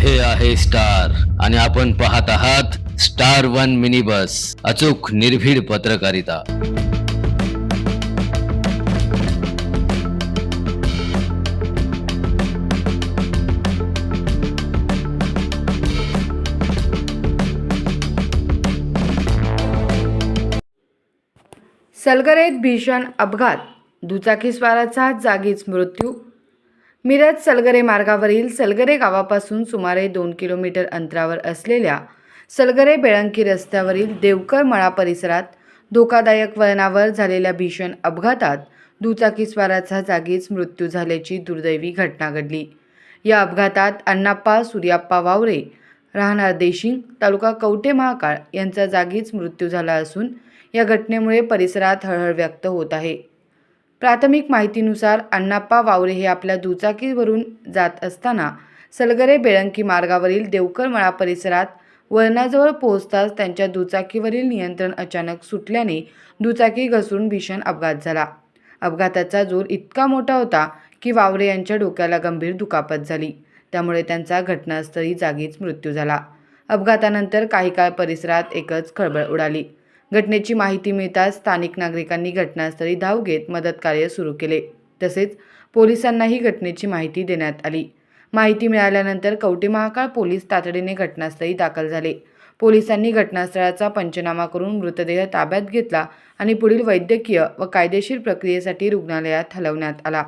हे आहे स्टार आणि आपण पाहत आहात स्टार वन मिनी बस, अचूक निर्भीड पत्रकारिता। सलगरेत भीषण अपघात, दुचाकीस्वाराचा जागीच मृत्यू। मिरज सलगरे मार्गावरील सलगरे गावापासून सुमारे 2 किलोमीटर अंतरावर असलेल्या सलगरे बेळंकी रस्त्यावरील देवकर मळा परिसरात धोकादायक वळणावर झालेल्या भीषण अपघातात दुचाकीस्वाराचा जागीच मृत्यू झाल्याची दुर्दैवी घटना घडली। या अपघातात अण्णाप्पा सूर्याप्पा वावरे राहणार देशिंग तालुका कवठे महाकाळ यांचा जागीच मृत्यू झाला असून या घटनेमुळे परिसरात हळहळ व्यक्त होत आहे। प्राथमिक माहितीनुसार अण्णाप्पा वावरे हे आपल्या दुचाकीवरून जात असताना सलगरे बेळंकी मार्गावरील देवकर मळा परिसरात वळणाजवळ पोहोचताच त्यांच्या दुचाकीवरील नियंत्रण अचानक सुटल्याने दुचाकी घसरून भीषण अपघात झाला। अपघाताचा जोर इतका मोठा होता की वावरे यांच्या डोक्याला गंभीर दुखापत झाली, त्यामुळे त्यांचा घटनास्थळी जागीच मृत्यू झाला। अपघातानंतर काही काळ परिसरात एकच खळबळ उडाली। घटनेची माहिती मिळताच स्थानिक नागरिकांनी घटनास्थळी धाव घेत मदत कार्य सुरू केले, तसेच पोलिसांनाही घटनेची माहिती देण्यात आली। माहिती मिळाल्यानंतर कवठे महाकाळ पोलीस तातडीने घटनास्थळी दाखल झाले। पोलिसांनी घटनास्थळाचा पंचनामा करून मृतदेह ताब्यात घेतला आणि पुढील वैद्यकीय व कायदेशीर प्रक्रियेसाठी रुग्णालयात हलवण्यात आला।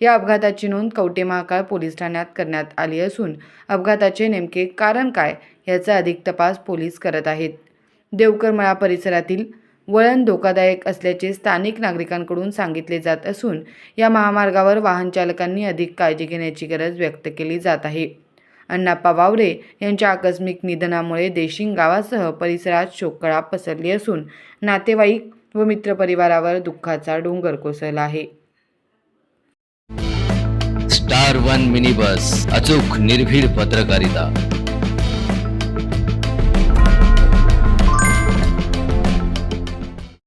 या अपघाताची नोंद कवठे महाकाळ पोलीस ठाण्यात करण्यात आली असून अपघाताचे नेमके कारण काय याचा अधिक तपास पोलीस करत आहेत। देवकर मळा परिसरातील वळण धोकादायक असल्याचे स्थानिक नागरिकांकडून सांगितले जात असून या महामार्गावर वाहन चालकांनी अधिक काळजी घेण्याची गरज व्यक्त केली जात आहे। अण्णाप्पा वावरे यांच्या आकस्मिक निधनामुळे देशिंग गावासह परिसरात शोककळा पसरली असून नातेवाईक व मित्रपरिवारावर दुःखाचा डोंगर कोसळला आहे। स्टार वन मिनी बस, अचूक निर्भीड पत्रकारिता।